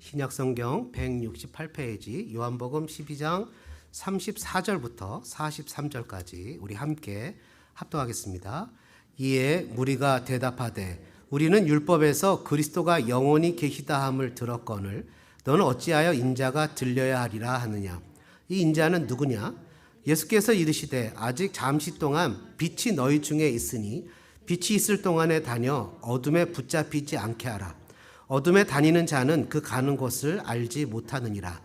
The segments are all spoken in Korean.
신약성경 168페이지 요한복음 12장 34절부터 43절까지 우리 함께 합독하겠습니다. 이에 무리가 대답하되 우리는 율법에서 그리스도가 영원히 계시다 함을 들었거늘 너는 어찌하여 인자가 들려야 하리라 하느냐. 이 인자는 누구냐? 예수께서 이르시되 아직 잠시 동안 빛이 너희 중에 있으니 빛이 있을 동안에 다녀 어둠에 붙잡히지 않게 하라. 어둠에 다니는 자는 그 가는 곳을 알지 못하느니라.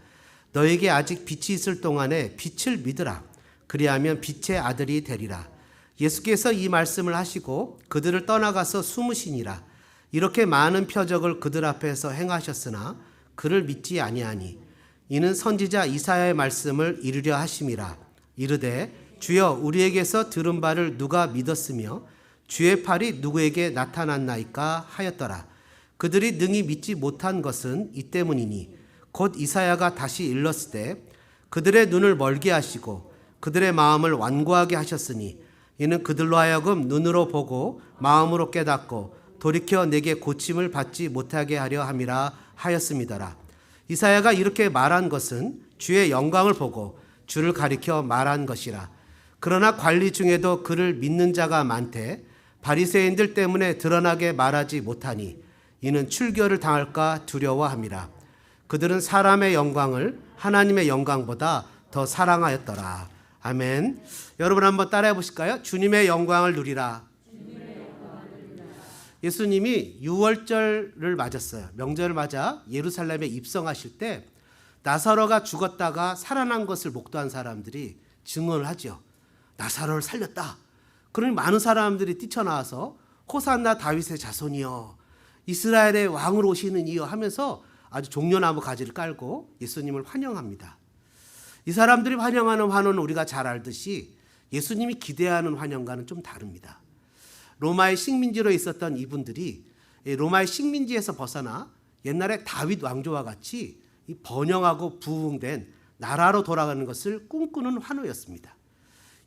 너에게 아직 빛이 있을 동안에 빛을 믿으라. 그리하면 빛의 아들이 되리라. 예수께서 이 말씀을 하시고 그들을 떠나가서 숨으시니라. 이렇게 많은 표적을 그들 앞에서 행하셨으나 그를 믿지 아니하니 이는 선지자 이사야의 말씀을 이루려 하심이라. 이르되 주여 우리에게서 들은 바를 누가 믿었으며 주의 팔이 누구에게 나타났나이까 하였더라. 그들이 능히 믿지 못한 것은 이 때문이니 곧 이사야가 다시 일렀으되 그들의 눈을 멀게 하시고 그들의 마음을 완고하게 하셨으니 이는 그들로 하여금 눈으로 보고 마음으로 깨닫고 돌이켜 내게 고침을 받지 못하게 하려 함이라 하였음이더라. 이사야가 이렇게 말한 것은 주의 영광을 보고 주를 가리켜 말한 것이라. 그러나 관리 중에도 그를 믿는 자가 많되 바리새인들 때문에 드러나게 말하지 못하니 이는 출교를 당할까 두려워함이라. 그들은 사람의 영광을 하나님의 영광보다 더 사랑하였더라. 아멘. 여러분 한번 따라해 보실까요? 주님의 영광을 누리라. 예수님이 유월절을 맞았어요. 명절을 맞아 예루살렘에 입성하실 때 나사로가 죽었다가 살아난 것을 목도한 사람들이 증언을 하죠. 나사로를 살렸다. 그러니 많은 사람들이 뛰쳐나와서 호산나 다윗의 자손이여 이스라엘의 왕으로 오시는 이여 하면서 아주 종려나무 가지를 깔고 예수님을 환영합니다. 이 사람들이 환영하는 환호는 우리가 잘 알듯이 예수님이 기대하는 환영과는 좀 다릅니다. 로마의 식민지로 있었던 이분들이 로마의 식민지에서 벗어나 옛날에 다윗 왕조와 같이 번영하고 부흥된 나라로 돌아가는 것을 꿈꾸는 환호였습니다.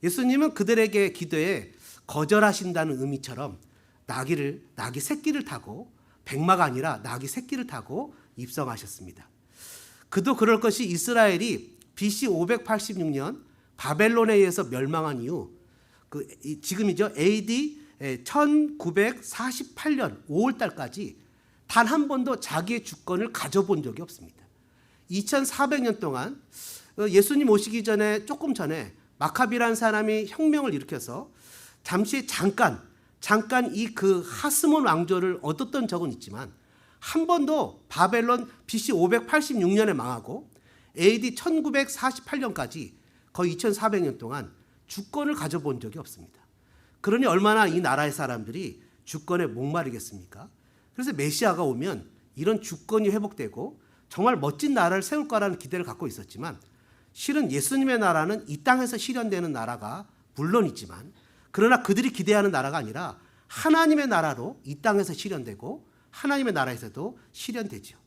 예수님은 그들에게 기도에 거절하신다는 의미처럼 낙이 새끼를 타고 백마가 아니라 낙이 새끼를 타고 입성하셨습니다. 그도 그럴 것이 이스라엘이 BC 586년 바벨론에 의해서 멸망한 이후 지금이죠. AD 1948년 5월 달까지 단 한 번도 자기의 주권을 가져본 적이 없습니다. 2400년 동안 예수님 오시기 전에 조금 전에 마카비라는 사람이 혁명을 일으켜서 잠깐 이 그 하스몬 왕조를 얻었던 적은 있지만 한 번도 바벨론 BC 586년에 망하고 AD 1948년까지 거의 2400년 동안 주권을 가져본 적이 없습니다. 그러니 얼마나 이 나라의 사람들이 주권에 목마르겠습니까? 그래서 메시아가 오면 이런 주권이 회복되고 정말 멋진 나라를 세울 거라는 기대를 갖고 있었지만 실은 예수님의 나라는 이 땅에서 실현되는 나라가 물론 있지만 그러나 그들이 기대하는 나라가 아니라 하나님의 나라로 이 땅에서 실현되고 하나님의 나라에서도 실현되죠.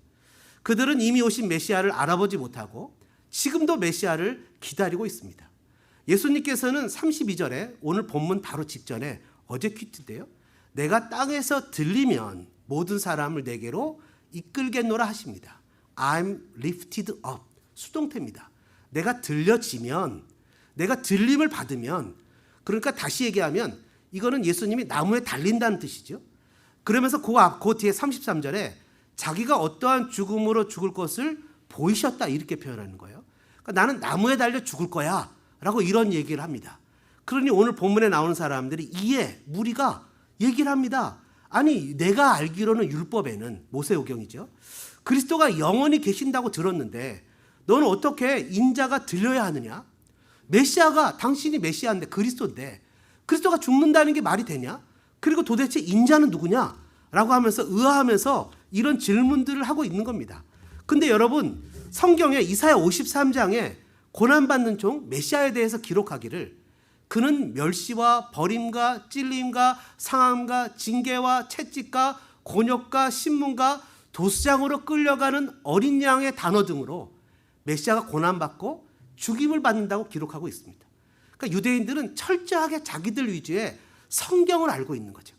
그들은 이미 오신 메시아를 알아보지 못하고 지금도 메시아를 기다리고 있습니다. 예수님께서는 32절에 오늘 본문 바로 직전에 어제 퀴즈인데요. 내가 땅에서 들리면 모든 사람을 내게로 이끌겠노라 하십니다. I'm lifted up. 수동태입니다. 내가 들려지면, 내가 들림을 받으면, 그러니까 다시 얘기하면 이거는 예수님이 나무에 달린다는 뜻이죠. 그러면서 그 뒤에 33절에 자기가 어떠한 죽음으로 죽을 것을 보이셨다 이렇게 표현하는 거예요. 그러니까 나는 나무에 달려 죽을 거야 라고 이런 얘기를 합니다. 그러니 오늘 본문에 나오는 사람들이 무리가 얘기를 합니다. 아니 내가 알기로는 율법에는 모세오경이죠. 그리스도가 영원히 계신다고 들었는데 너는 어떻게 인자가 들려야 하느냐? 메시아가 당신이 메시아인데 그리스도인데 그리스도가 죽는다는 게 말이 되냐? 그리고 도대체 인자는 누구냐? 라고 하면서 의아하면서 이런 질문들을 하고 있는 겁니다. 근데 여러분 성경에 이사야 53장에 고난받는 종 메시아에 대해서 기록하기를 그는 멸시와 버림과 찔림과 상함과 징계와 채찍과 곤욕과 신문과 도수장으로 끌려가는 어린 양의 단어 등으로 메시아가 고난받고 죽임을 받는다고 기록하고 있습니다. 그러니까 유대인들은 철저하게 자기들 위주의 성경을 알고 있는 거죠.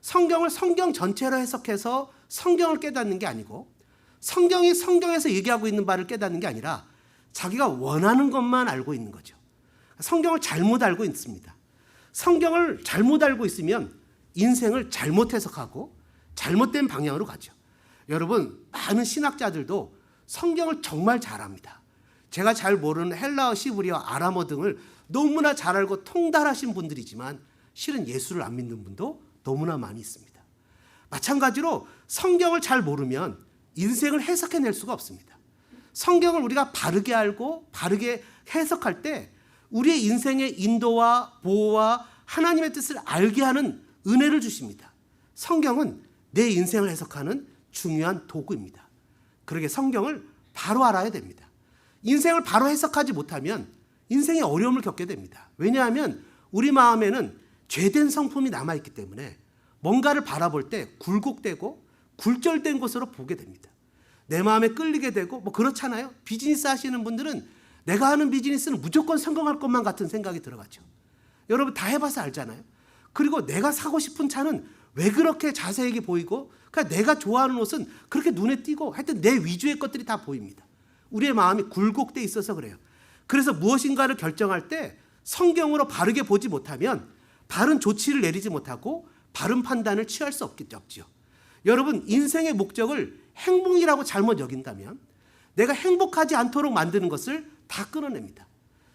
성경을 성경 전체로 해석해서 성경을 깨닫는 게 아니고 성경이 성경에서 얘기하고 있는 바를 깨닫는 게 아니라 자기가 원하는 것만 알고 있는 거죠. 성경을 잘못 알고 있습니다. 성경을 잘못 알고 있으면 인생을 잘못 해석하고 잘못된 방향으로 가죠. 여러분, 많은 신학자들도 성경을 정말 잘 압니다. 제가 잘 모르는 헬라어, 시브리어, 아람어 등을 너무나 잘 알고 통달하신 분들이지만 실은 예수를 안 믿는 분도 너무나 많이 있습니다. 마찬가지로 성경을 잘 모르면 인생을 해석해낼 수가 없습니다. 성경을 우리가 바르게 알고 바르게 해석할 때 우리의 인생의 인도와 보호와 하나님의 뜻을 알게 하는 은혜를 주십니다. 성경은 내 인생을 해석하는 중요한 도구입니다. 그러게 성경을 바로 알아야 됩니다. 인생을 바로 해석하지 못하면 인생에 어려움을 겪게 됩니다. 왜냐하면 우리 마음에는 죄된 성품이 남아있기 때문에 뭔가를 바라볼 때 굴곡되고 굴절된 것으로 보게 됩니다. 내 마음에 끌리게 되고 그렇잖아요. 비즈니스 하시는 분들은 내가 하는 비즈니스는 무조건 성공할 것만 같은 생각이 들어가죠. 여러분 다 해봐서 알잖아요. 그리고 내가 사고 싶은 차는 왜 그렇게 자세하게 보이고 그러니까 내가 좋아하는 옷은 그렇게 눈에 띄고 하여튼 내 위주의 것들이 다 보입니다. 우리의 마음이 굴곡돼 있어서 그래요. 그래서 무엇인가를 결정할 때 성경으로 바르게 보지 못하면 바른 조치를 내리지 못하고 바른 판단을 취할 수 없죠. 여러분 인생의 목적을 행복이라고 잘못 여긴다면 내가 행복하지 않도록 만드는 것을 다 끊어냅니다.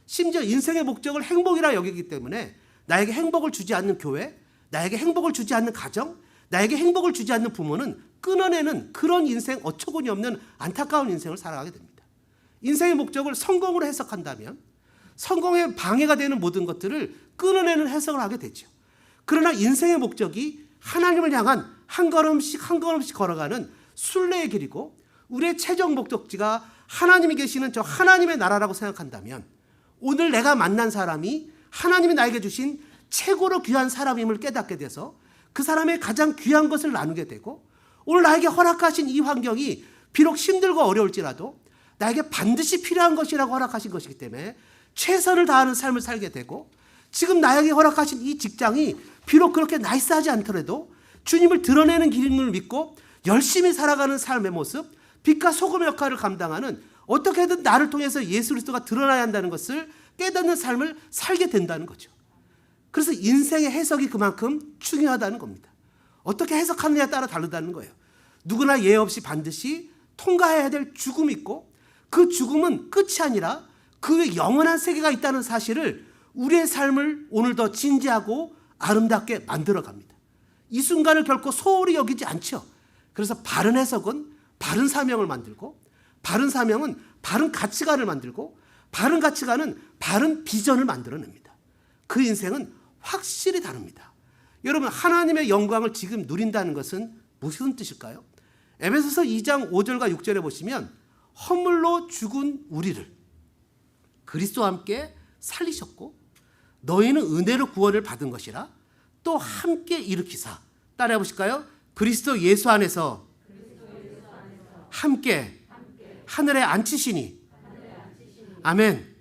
심지어 인생의 목적을 행복이라 여기기 때문에 나에게 행복을 주지 않는 교회, 나에게 행복을 주지 않는 가정, 나에게 행복을 주지 않는 부모는 끊어내는 그런 인생, 어처구니 없는 안타까운 인생을 살아가게 됩니다. 인생의 목적을 성공으로 해석한다면 성공에 방해가 되는 모든 것들을 끊어내는 해석을 하게 되죠. 그러나 인생의 목적이 하나님을 향한 한 걸음씩 한 걸음씩 걸어가는 순례의 길이고 우리의 최종 목적지가 하나님이 계시는 저 하나님의 나라라고 생각한다면 오늘 내가 만난 사람이 하나님이 나에게 주신 최고로 귀한 사람임을 깨닫게 돼서 그 사람의 가장 귀한 것을 나누게 되고 오늘 나에게 허락하신 이 환경이 비록 힘들고 어려울지라도 나에게 반드시 필요한 것이라고 허락하신 것이기 때문에 최선을 다하는 삶을 살게 되고 지금 나에게 허락하신 이 직장이 비록 그렇게 나이스하지 않더라도 주님을 드러내는 길임을 믿고 열심히 살아가는 삶의 모습, 빛과 소금의 역할을 감당하는 어떻게든 나를 통해서 예수 그리스도가 드러나야 한다는 것을 깨닫는 삶을 살게 된다는 거죠. 그래서 인생의 해석이 그만큼 중요하다는 겁니다. 어떻게 해석하느냐에 따라 다르다는 거예요. 누구나 예외 없이 반드시 통과해야 될 죽음이 있고 그 죽음은 끝이 아니라 그 외에 영원한 세계가 있다는 사실을 우리의 삶을 오늘 더 진지하고 아름답게 만들어갑니다. 이 순간을 결코 소홀히 여기지 않죠. 그래서 바른 해석은 바른 사명을 만들고 바른 사명은 바른 가치관을 만들고 바른 가치관은 바른 비전을 만들어냅니다. 그 인생은 확실히 다릅니다. 여러분 하나님의 영광을 지금 누린다는 것은 무슨 뜻일까요? 에베소서 2장 5절과 6절에 보시면 허물로 죽은 우리를 그리스도와 함께 살리셨고 너희는 은혜로 구원을 받은 것이라 또 함께 일으키사 따라해 보실까요? 그리스도 예수 안에서 함께 하늘에 앉히시니 아멘.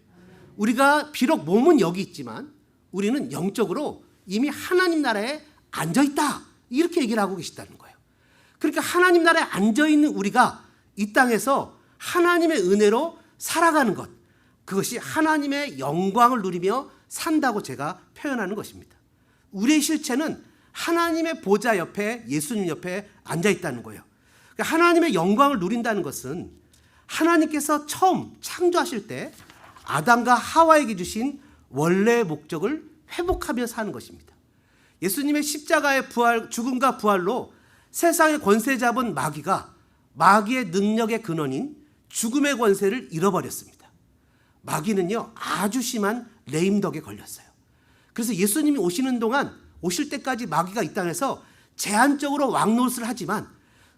우리가 비록 몸은 여기 있지만 우리는 영적으로 이미 하나님 나라에 앉아있다 이렇게 얘기를 하고 계시다는 거예요. 그러니까 하나님 나라에 앉아있는 우리가 이 땅에서 하나님의 은혜로 살아가는 것, 그것이 하나님의 영광을 누리며 산다고 제가 표현하는 것입니다. 우리의 실체는 하나님의 보좌 옆에 예수님 옆에 앉아있다는 거예요. 그러니까 하나님의 영광을 누린다는 것은 하나님께서 처음 창조하실 때 아담과 하와에게 주신 원래의 목적을 회복하며 사는 것입니다. 예수님의 십자가의 부활, 죽음과 부활로 세상의 권세 잡은 마귀가 마귀의 능력의 근원인 죽음의 권세를 잃어버렸습니다. 마귀는요 아주 심한 레임덕에 걸렸어요. 그래서 예수님이 오시는 동안 오실 때까지 마귀가 이 땅에서 제한적으로 왕노릇을 하지만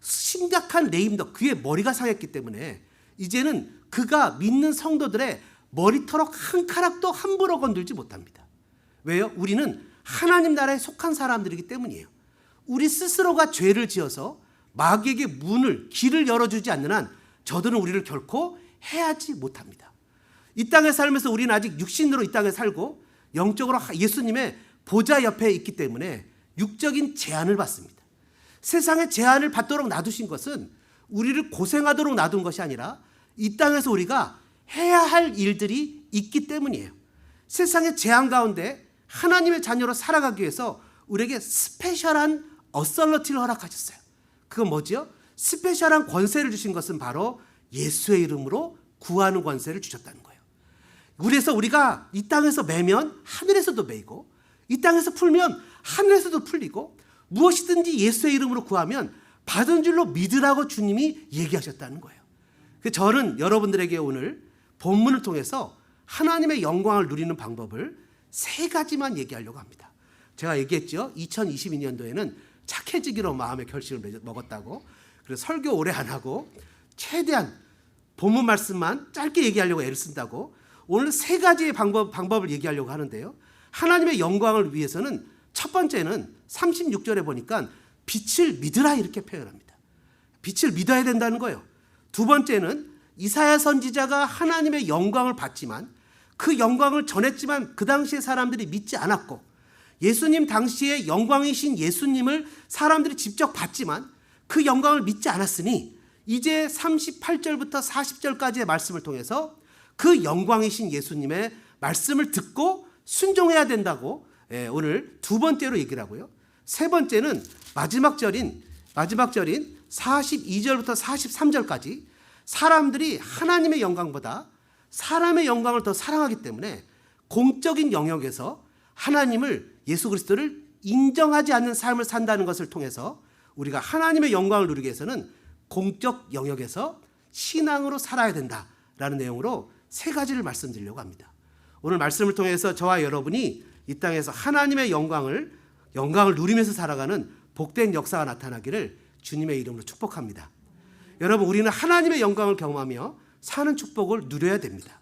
심각한 레임덕, 그의 머리가 상했기 때문에 이제는 그가 믿는 성도들의 머리털어 한 카락도 함부로 건들지 못합니다. 왜요? 우리는 하나님 나라에 속한 사람들이기 때문이에요. 우리 스스로가 죄를 지어서 마귀에게 문을, 길을 열어주지 않는 한 저들은 우리를 결코 해하지 못합니다. 이 땅에 살면서 우리는 아직 육신으로 이 땅에 살고 영적으로 예수님의 보좌 옆에 있기 때문에 육적인 제한을 받습니다. 세상의 제한을 받도록 놔두신 것은 우리를 고생하도록 놔둔 것이 아니라 이 땅에서 우리가 해야 할 일들이 있기 때문이에요. 세상의 재앙 가운데 하나님의 자녀로 살아가기 위해서 우리에게 스페셜한 어설러티를 허락하셨어요. 그건 뭐죠? 스페셜한 권세를 주신 것은 바로 예수의 이름으로 구하는 권세를 주셨다는 거예요. 그래서 우리가 이 땅에서 매면 하늘에서도 매이고, 이 땅에서 풀면 하늘에서도 풀리고, 무엇이든지 예수의 이름으로 구하면 받은 줄로 믿으라고 주님이 얘기하셨다는 거예요. 저는 여러분들에게 오늘 본문을 통해서 하나님의 영광을 누리는 방법을 3가지만 얘기하려고 합니다. 제가 얘기했죠. 2022년도에는 착해지기로 마음의 결심을 먹었다고. 그래서 설교 오래 안 하고 최대한 본문 말씀만 짧게 얘기하려고 애를 쓴다고. 오늘 3가지의 방법을 얘기하려고 하는데요. 하나님의 영광을 위해서는 첫 번째는 36절에 보니까 빛을 믿으라 이렇게 표현합니다. 빛을 믿어야 된다는 거예요. 두 번째는 이사야 선지자가 하나님의 영광을 봤지만 그 영광을 전했지만 그 당시에 사람들이 믿지 않았고, 예수님 당시에 영광이신 예수님을 사람들이 직접 봤지만 그 영광을 믿지 않았으니 이제 38절부터 40절까지의 말씀을 통해서 그 영광이신 예수님의 말씀을 듣고 순종해야 된다고 오늘 두 번째로 얘기를 하고요. 세 번째는 마지막 절인 42절부터 43절까지 사람들이 하나님의 영광보다 사람의 영광을 더 사랑하기 때문에 공적인 영역에서 하나님을, 예수 그리스도를 인정하지 않는 삶을 산다는 것을 통해서 우리가 하나님의 영광을 누리기 위해서는 공적 영역에서 신앙으로 살아야 된다라는 내용으로 3가지를 말씀드리려고 합니다. 오늘 말씀을 통해서 저와 여러분이 이 땅에서 하나님의 영광을 누리면서 살아가는 복된 역사가 나타나기를 주님의 이름으로 축복합니다. 여러분, 우리는 하나님의 영광을 경험하며 사는 축복을 누려야 됩니다.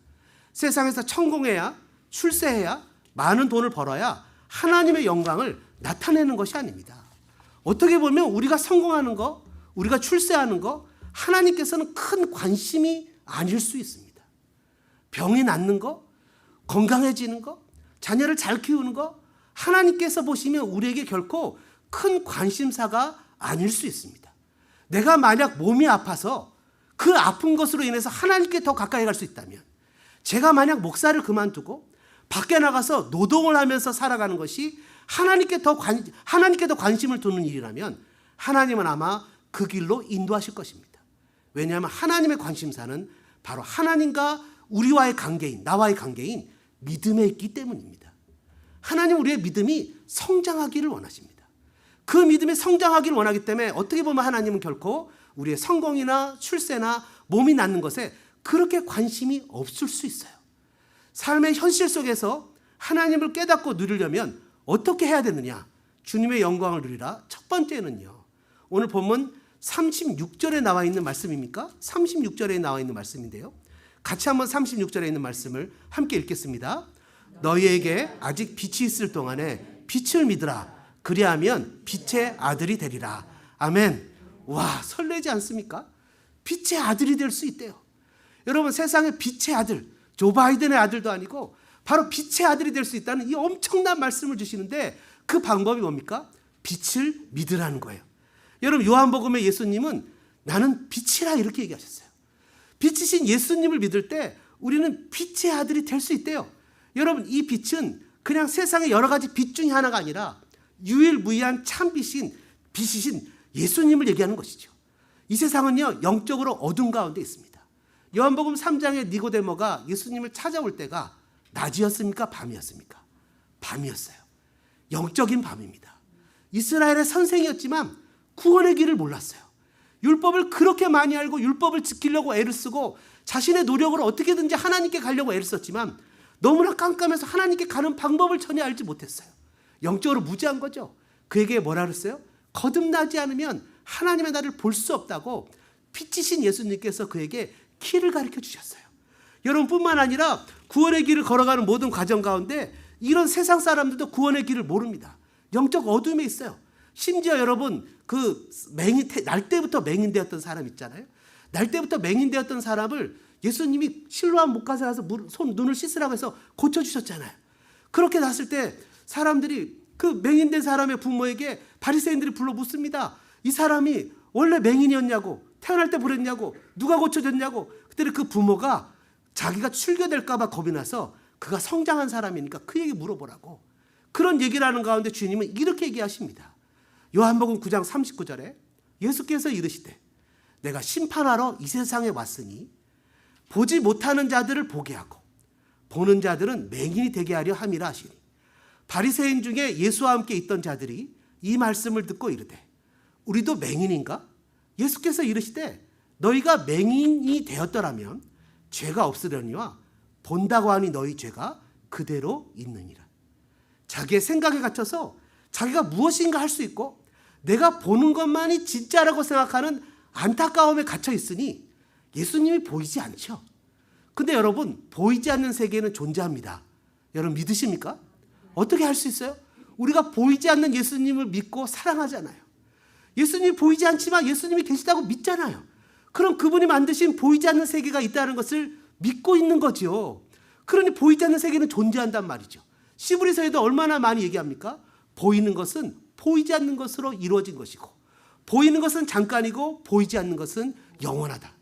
세상에서 성공해야, 출세해야, 많은 돈을 벌어야 하나님의 영광을 나타내는 것이 아닙니다. 어떻게 보면 우리가 성공하는 거, 우리가 출세하는 거, 하나님께서는 큰 관심이 아닐 수 있습니다. 병이 낫는 거, 건강해지는 거, 자녀를 잘 키우는 거, 하나님께서 보시면 우리에게 결코 큰 관심사가 아닐 수 있습니다. 내가 만약 몸이 아파서 그 아픈 것으로 인해서 하나님께 더 가까이 갈 수 있다면, 제가 만약 목사를 그만두고 밖에 나가서 노동을 하면서 살아가는 것이 하나님께 더 관심을 두는 일이라면 하나님은 아마 그 길로 인도하실 것입니다. 왜냐하면 하나님의 관심사는 바로 하나님과 우리와의 관계인, 나와의 관계인 믿음에 있기 때문입니다. 하나님 우리의 믿음이 성장하기를 원하십니다. 그 믿음이 성장하기를 원하기 때문에 어떻게 보면 하나님은 결코 우리의 성공이나 출세나 몸이 낫는 것에 그렇게 관심이 없을 수 있어요. 삶의 현실 속에서 하나님을 깨닫고 누리려면 어떻게 해야 되느냐? 주님의 영광을 누리라. 첫 번째는요, 오늘 본문 36절에 나와 있는 말씀입니까? 36절에 나와 있는 말씀인데요. 같이 한번 36절에 있는 말씀을 함께 읽겠습니다. 너희에게 아직 빛이 있을 동안에 빛을 믿으라. 그리하면 빛의 아들이 되리라. 아멘. 와, 설레지 않습니까? 빛의 아들이 될 수 있대요. 여러분, 세상의 빛의 아들, 조 바이든의 아들도 아니고 바로 빛의 아들이 될 수 있다는 이 엄청난 말씀을 주시는데 그 방법이 뭡니까? 빛을 믿으라는 거예요. 여러분, 요한복음에 예수님은 나는 빛이라 이렇게 얘기하셨어요. 빛이신 예수님을 믿을 때 우리는 빛의 아들이 될 수 있대요. 여러분, 이 빛은 그냥 세상의 여러 가지 빛 중에 하나가 아니라 유일무이한 참빛이신 예수님을 얘기하는 것이죠. 이 세상은요, 영적으로 어둠 가운데 있습니다. 요한복음 3장에 니고데모가 예수님을 찾아올 때가 낮이었습니까? 밤이었습니까? 밤이었어요. 영적인 밤입니다. 이스라엘의 선생이었지만 구원의 길을 몰랐어요. 율법을 그렇게 많이 알고 율법을 지키려고 애를 쓰고 자신의 노력으로 어떻게든지 하나님께 가려고 애를 썼지만 너무나 깜깜해서 하나님께 가는 방법을 전혀 알지 못했어요. 영적으로 무지한 거죠. 그에게 뭐라 그랬어요? 거듭나지 않으면 하나님의 나를 볼 수 없다고 빛이신 예수님께서 그에게 길을 가르쳐 주셨어요. 여러분뿐만 아니라 구원의 길을 걸어가는 모든 과정 가운데 이런 세상 사람들도 구원의 길을 모릅니다. 영적 어둠에 있어요. 심지어 여러분, 날 때부터 맹인되었던 사람 있잖아요. 날 때부터 맹인되었던 사람을 예수님이 실로암 목가에 가서 눈을 씻으라고 해서 고쳐주셨잖아요. 그렇게 났을 때 사람들이 그 맹인된 사람의 부모에게 바리새인들이 불러 묻습니다. 이 사람이 원래 맹인이었냐고, 태어날 때 그랬냐고, 누가 고쳐줬냐고. 그때는 그 부모가 자기가 출교될까 봐 겁이 나서 그가 성장한 사람이니까 그 얘기 물어보라고. 그런 얘기를 하는 가운데 주님은 이렇게 얘기하십니다. 요한복음 9장 39절에 예수께서 이르시되 내가 심판하러 이 세상에 왔으니 보지 못하는 자들을 보게 하고 보는 자들은 맹인이 되게 하려 함이라 하시니 바리새인 중에 예수와 함께 있던 자들이 이 말씀을 듣고 이르되 우리도 맹인인가? 예수께서 이르시되 너희가 맹인이 되었더라면 죄가 없으려니와 본다고 하니 너희 죄가 그대로 있느니라. 자기의 생각에 갇혀서 자기가 무엇인가 할 수 있고 내가 보는 것만이 진짜라고 생각하는 안타까움에 갇혀 있으니 예수님이 보이지 않죠. 근데 여러분, 보이지 않는 세계는 존재합니다. 여러분 믿으십니까? 어떻게 할 수 있어요? 우리가 보이지 않는 예수님을 믿고 사랑하잖아요. 예수님이 보이지 않지만 예수님이 계시다고 믿잖아요. 그럼 그분이 만드신 보이지 않는 세계가 있다는 것을 믿고 있는 거죠. 그러니 보이지 않는 세계는 존재한단 말이죠. 시브리서에도 얼마나 많이 얘기합니까? 보이는 것은 보이지 않는 것으로 이루어진 것이고 보이는 것은 잠깐이고 보이지 않는 것은 영원하다.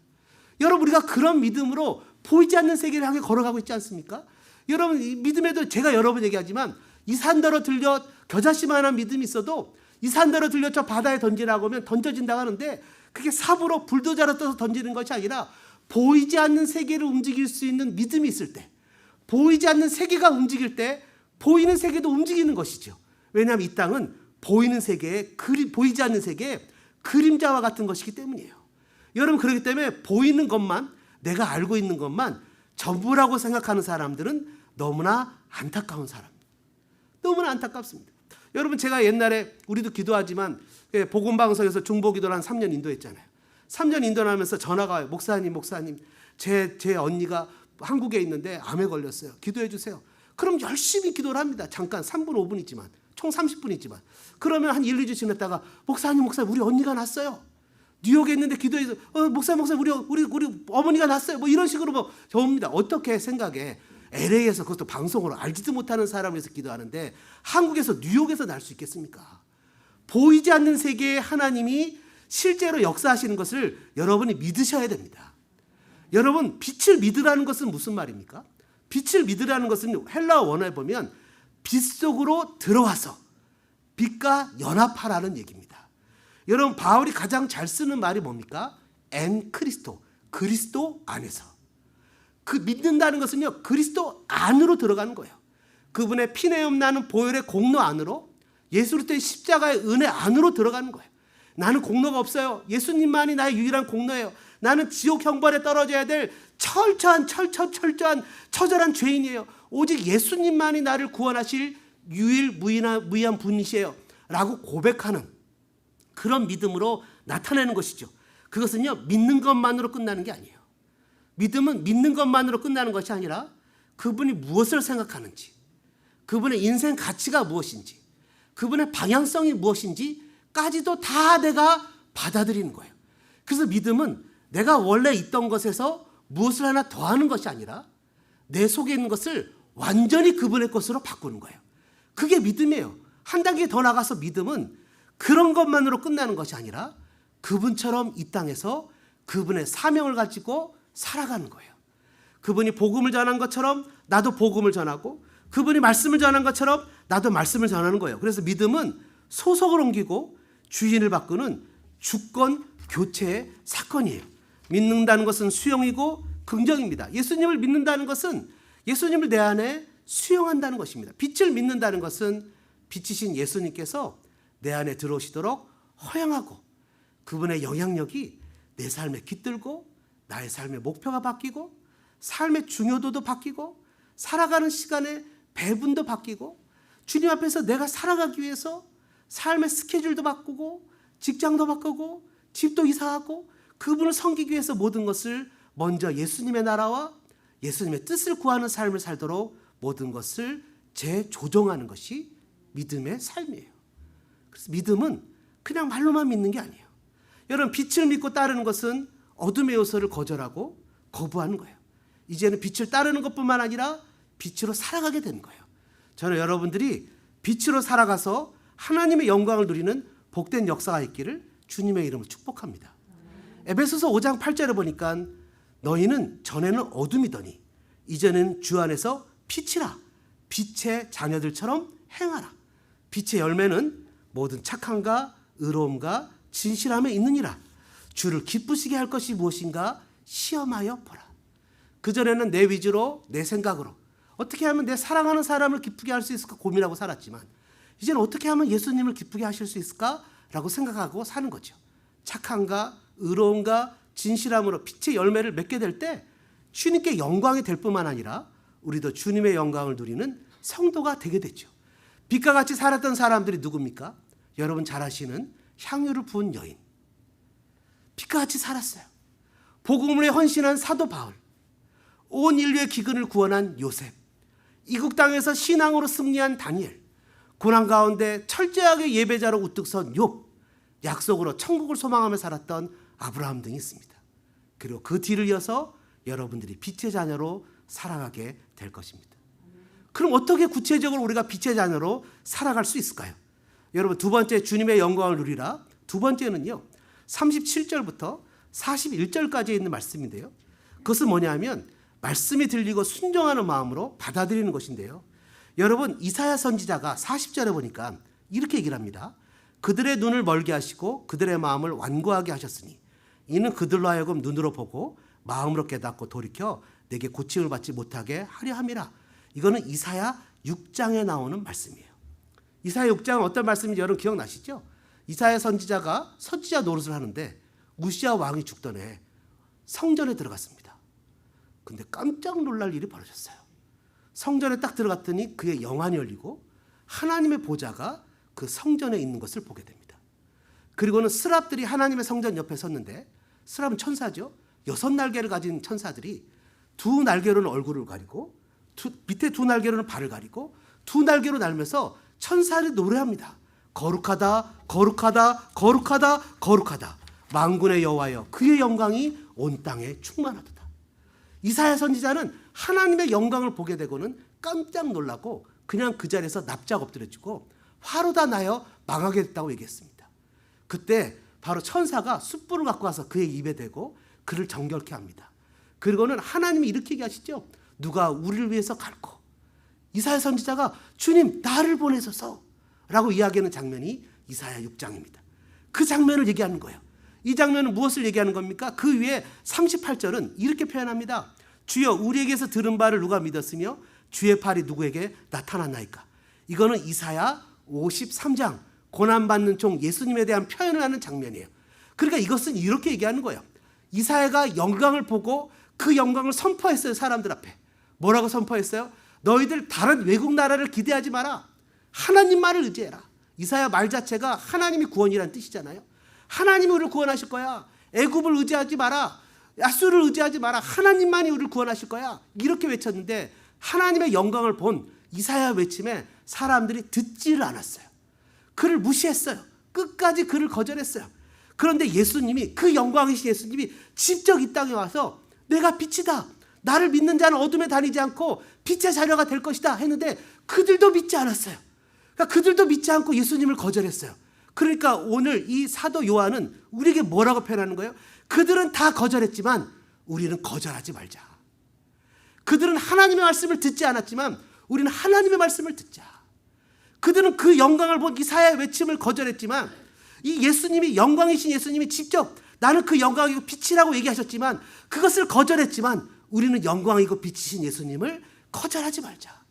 여러분, 우리가 그런 믿음으로 보이지 않는 세계를 향해 걸어가고 있지 않습니까? 여러분, 이 믿음에도 제가 여러 번 얘기하지만 이 산더러 들려 겨자씨만한 믿음이 있어도 이 산더러 들려 저 바다에 던지라고 하면 던져진다고 하는데 그게 삽으로 불도저로 떠서 던지는 것이 아니라 보이지 않는 세계를 움직일 수 있는 믿음이 있을 때, 보이지 않는 세계가 움직일 때 보이는 세계도 움직이는 것이죠. 왜냐하면 이 땅은 보이는 세계에 보이지 않는 세계에 그림자와 같은 것이기 때문이에요. 여러분, 그렇기 때문에 보이는 것만, 내가 알고 있는 것만 전부라고 생각하는 사람들은 너무나 안타까운 사람. 너무나 안타깝습니다. 여러분, 제가 옛날에 우리도 기도하지만 복음방송에서 중보기도를 한 3년 인도했잖아요. 3년 인도하면서 전화가 와요. 목사님, 제 언니가 한국에 있는데 암에 걸렸어요. 기도해 주세요. 그럼 열심히 기도를 합니다. 잠깐 3분, 5분이지만 총 30분이지만 그러면 한 1, 2주 지났다가 목사님, 우리 언니가 났어요. 뉴욕에 있는데 기도해서 목사님, 우리 어머니가 났어요. 뭐 이런 식으로 뭐 옵니다. 어떻게 생각해? LA에서 그것도 방송으로 알지도 못하는 사람에서 기도하는데 한국에서 뉴욕에서 날 수 있겠습니까? 보이지 않는 세계에 하나님이 실제로 역사하시는 것을 여러분이 믿으셔야 됩니다. 여러분, 빛을 믿으라는 것은 무슨 말입니까? 빛을 믿으라는 것은 헬라어 원어에 보면 빛 속으로 들어와서 빛과 연합하라는 얘기입니다. 여러분, 바울이 가장 잘 쓰는 말이 뭡니까? 엔 크리스토, 그리스도 안에서. 그 믿는다는 것은요, 그리스도 안으로 들어가는 거예요. 그분의 피내음 나는 보혈의 공로 안으로, 예수 그리스도의 십자가의 은혜 안으로 들어가는 거예요. 나는 공로가 없어요. 예수님만이 나의 유일한 공로예요. 나는 지옥 형벌에 떨어져야 될 철저한 처절한 죄인이에요. 오직 예수님만이 나를 구원하실 유일무이한 분이시에요 라고 고백하는 그런 믿음으로 나타내는 것이죠. 그것은요, 믿는 것만으로 끝나는 게 아니에요. 믿음은 믿는 것만으로 끝나는 것이 아니라 그분이 무엇을 생각하는지, 그분의 인생 가치가 무엇인지, 그분의 방향성이 무엇인지까지도 다 내가 받아들이는 거예요. 그래서 믿음은 내가 원래 있던 것에서 무엇을 하나 더하는 것이 아니라 내 속에 있는 것을 완전히 그분의 것으로 바꾸는 거예요. 그게 믿음이에요. 한 단계 더 나가서 믿음은 그런 것만으로 끝나는 것이 아니라 그분처럼 이 땅에서 그분의 사명을 가지고 살아가는 거예요. 그분이 복음을 전한 것처럼 나도 복음을 전하고 그분이 말씀을 전한 것처럼 나도 말씀을 전하는 거예요. 그래서 믿음은 소속을 옮기고 주인을 바꾸는 주권 교체의 사건이에요. 믿는다는 것은 수용이고 긍정입니다. 예수님을 믿는다는 것은 예수님을 내 안에 수용한다는 것입니다. 빛을 믿는다는 것은 빛이신 예수님께서 내 안에 들어오시도록 허용하고 그분의 영향력이 내 삶에 깃들고 나의 삶의 목표가 바뀌고 삶의 중요도도 바뀌고 살아가는 시간의 배분도 바뀌고 주님 앞에서 내가 살아가기 위해서 삶의 스케줄도 바꾸고 직장도 바꾸고 집도 이사하고 그분을 섬기기 위해서 모든 것을 먼저 예수님의 나라와 예수님의 뜻을 구하는 삶을 살도록 모든 것을 재조정하는 것이 믿음의 삶이에요. 그래서 믿음은 그냥 말로만 믿는 게 아니에요. 여러분, 빛을 믿고 따르는 것은 어둠의 요소를 거절하고 거부하는 거예요. 이제는 빛을 따르는 것뿐만 아니라 빛으로 살아가게 되는 거예요. 저는 여러분들이 빛으로 살아가서 하나님의 영광을 누리는 복된 역사가 있기를 주님의 이름으로 축복합니다. 에베소서 5장 8절에 보니까 너희는 전에는 어둠이더니 이제는 주 안에서 빛이라. 빛의 자녀들처럼 행하라. 빛의 열매는 모든 착함과 의로움과 진실함에 있느니라. 주를 기쁘시게 할 것이 무엇인가 시험하여 보라. 그전에는 내 위주로 내 생각으로 어떻게 하면 내 사랑하는 사람을 기쁘게 할 수 있을까 고민하고 살았지만 이제는 어떻게 하면 예수님을 기쁘게 하실 수 있을까라고 생각하고 사는 거죠. 착함과 의로움과 진실함으로 빛의 열매를 맺게 될 때 주님께 영광이 될 뿐만 아니라 우리도 주님의 영광을 누리는 성도가 되게 되죠. 빛과 같이 살았던 사람들이 누굽니까? 여러분 잘 아시는 향유를 부은 여인. 빛과 같이 살았어요. 복음을 위해 헌신한 사도 바울, 온 인류의 기근을 구원한 요셉, 이국 땅에서 신앙으로 승리한 다니엘, 고난 가운데 철저하게 예배자로 우뚝 선 욥, 약속으로 천국을 소망하며 살았던 아브라함 등이 있습니다. 그리고 그 뒤를 이어서 여러분들이 빛의 자녀로 살아가게 될 것입니다. 그럼 어떻게 구체적으로 우리가 빛의 자녀로 살아갈 수 있을까요? 여러분 두 번째 주님의 영광을 누리라. 두 번째는요 37절부터 41절까지 있는 말씀인데요. 그것은 뭐냐면 말씀이 들리고 순종하는 마음으로 받아들이는 것인데요. 여러분 이사야 선지자가 40절에 보니까 이렇게 얘기를 합니다. 그들의 눈을 멀게 하시고 그들의 마음을 완고하게 하셨으니 이는 그들로 하여금 눈으로 보고 마음으로 깨닫고 돌이켜 내게 고침을 받지 못하게 하려 함이라. 이거는 이사야 6장에 나오는 말씀이에요. 이사야 6장은 어떤 말씀인지 여러분 기억나시죠? 이사야 선지자가 선지자 노릇을 하는데 우시야 왕이 죽던 해 성전에 들어갔습니다. 근데 깜짝 놀랄 일이 벌어졌어요. 성전에 딱 들어갔더니 그의 영안이 열리고 하나님의 보좌가 그 성전에 있는 것을 보게 됩니다. 그리고는 스랍들이 하나님의 성전 옆에 섰는데 스랍은 천사죠. 6날개를 가진 천사들이 2날개로는 얼굴을 가리고 밑에 2날개로는 발을 가리고 2날개로 날면서 천사들이 노래합니다. 거룩하다 거룩하다 거룩하다 거룩하다 만군의 여호와여 그의 영광이 온 땅에 충만하도다. 이사야 선지자는 하나님의 영광을 보게 되고는 깜짝 놀라고 그냥 그 자리에서 납작 엎드려지고 화로 다 나여 망하게 됐다고 얘기했습니다. 그때 바로 천사가 숯불을 갖고 와서 그의 입에 대고 그를 정결케 합니다. 그리고는 하나님이 이렇게 얘기하시죠. 누가 우리를 위해서 갈고 이사야 선지자가 주님 나를 보내소서 라고 이야기하는 장면이 이사야 6장입니다. 그 장면을 얘기하는 거예요. 이 장면은 무엇을 얘기하는 겁니까? 그 위에 38절은 이렇게 표현합니다. 주여 우리에게서 들은 바를 누가 믿었으며 주의 팔이 누구에게 나타났나이까. 이거는 이사야 53장 고난받는 종 예수님에 대한 표현을 하는 장면이에요. 그러니까 이것은 이렇게 얘기하는 거예요. 이사야가 영광을 보고 그 영광을 선포했어요. 사람들 앞에. 뭐라고 선포했어요? 너희들 다른 외국 나라를 기대하지 마라. 하나님만을 의지해라. 이사야 말 자체가 하나님이 구원이라는 뜻이잖아요. 하나님이 우리를 구원하실 거야. 애굽을 의지하지 마라. 야수를 의지하지 마라. 하나님만이 우리를 구원하실 거야. 이렇게 외쳤는데 하나님의 영광을 본 이사야 외침에 사람들이 듣지를 않았어요. 그를 무시했어요. 끝까지 그를 거절했어요. 그런데 예수님이 그 영광이신 예수님이 직접 이 땅에 와서 내가 빛이다. 나를 믿는 자는 어둠에 다니지 않고 빛의 자녀가 될 것이다 했는데 그들도 믿지 않았어요. 그러니까 그들도 믿지 않고 예수님을 거절했어요. 그러니까 오늘 이 사도 요한은 우리에게 뭐라고 표현하는 거예요? 그들은 다 거절했지만 우리는 거절하지 말자. 그들은 하나님의 말씀을 듣지 않았지만 우리는 하나님의 말씀을 듣자. 그들은 그 영광을 본 이사야의 외침을 거절했지만 이 예수님이 영광이신 예수님이 직접 나는 그 영광이고 빛이라고 얘기하셨지만 그것을 거절했지만 우리는 영광이고 빛이신 예수님을 거절하지 말자.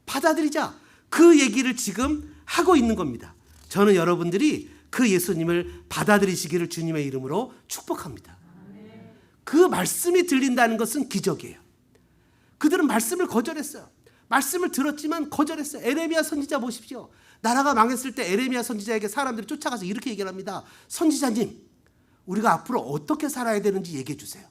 받아들이자. 그 얘기를 지금 하고 있는 겁니다. 저는 여러분들이 그 예수님을 받아들이시기를 주님의 이름으로 축복합니다. 그 말씀이 들린다는 것은 기적이에요. 그들은 말씀을 거절했어요. 말씀을 들었지만 거절했어요. 에레미야 선지자 보십시오. 나라가 망했을 때 에레미야 선지자에게 사람들이 쫓아가서 이렇게 얘기를 합니다. 선지자님, 우리가 앞으로 어떻게 살아야 되는지 얘기해 주세요.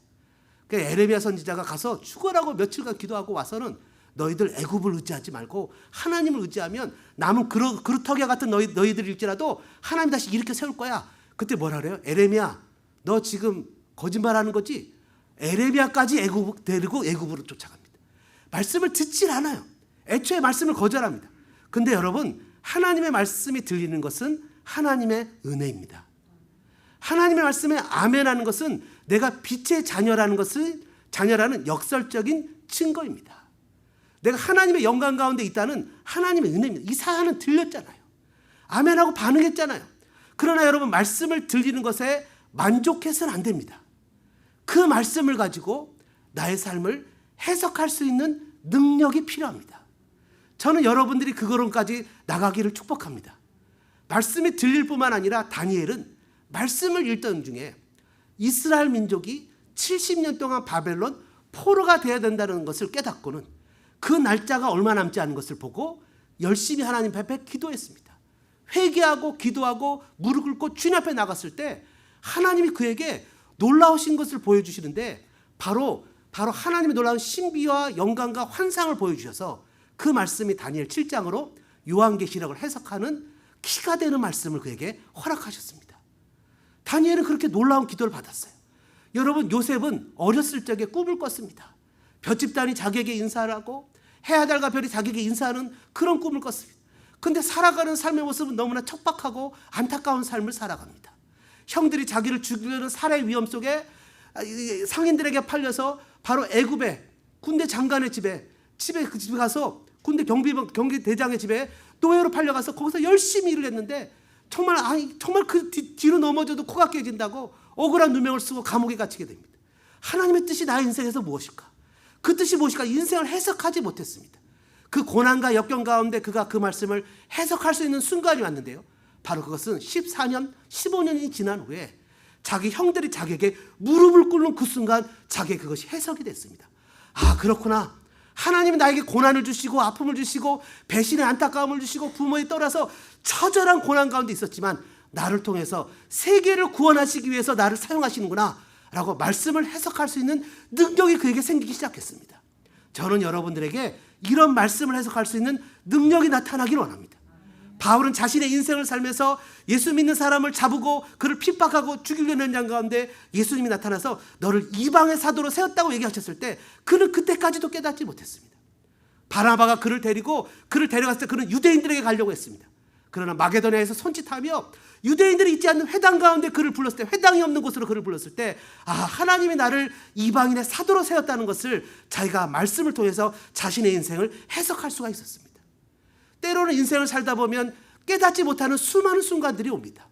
그러니까 에레미야 선지자가 가서 죽어라고 며칠간 기도하고 와서는 너희들 애굽을 의지하지 말고 하나님을 의지하면 남은 그루터기 같은 너희들일지라도 하나님 다시 이렇게 세울 거야. 그때 뭐라 그래요? 에레미야, 너 지금 거짓말하는 거지? 에레미야까지 데리고 애굽으로 쫓아갑니다. 말씀을 듣질 않아요. 애초에 말씀을 거절합니다. 근데 여러분 하나님의 말씀이 들리는 것은 하나님의 은혜입니다. 하나님의 말씀에 아멘하는 것은 내가 빛의 자녀라는 역설적인 증거입니다. 내가 하나님의 영광 가운데 있다는 하나님의 은혜입니다. 이 사안은 들렸잖아요. 아멘하고 반응했잖아요. 그러나 여러분, 말씀을 들리는 것에 만족해서는 안 됩니다. 그 말씀을 가지고 나의 삶을 해석할 수 있는 능력이 필요합니다. 저는 여러분들이 그 걸음까지 나가기를 축복합니다. 말씀이 들릴 뿐만 아니라 다니엘은 말씀을 읽던 중에 이스라엘 민족이 70년 동안 바벨론 포로가 되어야 된다는 것을 깨닫고는 그 날짜가 얼마 남지 않은 것을 보고 열심히 하나님 앞에 기도했습니다. 회개하고 기도하고 무릎 꿇고 주님 앞에 나갔을 때 하나님이 그에게 놀라우신 것을 보여주시는데 바로 하나님의 놀라운 신비와 영광과 환상을 보여주셔서 그 말씀이 다니엘 7장으로 요한계시록을 해석하는 키가 되는 말씀을 그에게 허락하셨습니다. 다니엘은 그렇게 놀라운 기도를 받았어요. 여러분, 요셉은 어렸을 적에 꿈을 꿨습니다. 볏집단이 자기에게 인사를 하고 해와 달과 별이 자기에게 인사하는 그런 꿈을 꿨습니다. 그런데 살아가는 삶의 모습은 너무나 척박하고 안타까운 삶을 살아갑니다. 형들이 자기를 죽이려는 살해의 위험 속에 상인들에게 팔려서 바로 애굽의 군대 장관의 집에 가서 군대 경비대장의 집에 노예로 팔려가서 거기서 열심히 일을 했는데 정말 그 뒤로 넘어져도 코가 깨진다고 억울한 누명을 쓰고 감옥에 갇히게 됩니다. 하나님의 뜻이 나의 인생에서 무엇일까? 그 뜻이 무엇일까? 인생을 해석하지 못했습니다. 그 고난과 역경 가운데 그가 그 말씀을 해석할 수 있는 순간이 왔는데요. 바로 그것은 14년, 15년이 지난 후에 자기 형들이 자기에게 무릎을 꿇는 그 순간 자기의 그것이 해석이 됐습니다. 아, 그렇구나. 하나님이 나에게 고난을 주시고 아픔을 주시고 배신의 안타까움을 주시고 부모에 떠나서 처절한 고난 가운데 있었지만 나를 통해서 세계를 구원하시기 위해서 나를 사용하시는구나 라고 말씀을 해석할 수 있는 능력이 그에게 생기기 시작했습니다. 저는 여러분들에게 이런 말씀을 해석할 수 있는 능력이 나타나기를 원합니다. 바울은 자신의 인생을 살면서 예수 믿는 사람을 잡고 그를 핍박하고 죽이려는 현장 가운데 예수님이 나타나서 너를 이방의 사도로 세웠다고 얘기하셨을 때 그는 그때까지도 깨닫지 못했습니다. 바나바가 그를 데려갔을 때 그는 유대인들에게 가려고 했습니다. 그러나 마게도냐에서 손짓하며 유대인들이 있지 않는 회당 가운데 그를 불렀을 때, 회당이 없는 곳으로 그를 불렀을 때 하나님이 나를 이방인의 사도로 세웠다는 것을 자기가 말씀을 통해서 자신의 인생을 해석할 수가 있었습니다. 때로는 인생을 살다 보면 깨닫지 못하는 수많은 순간들이 옵니다.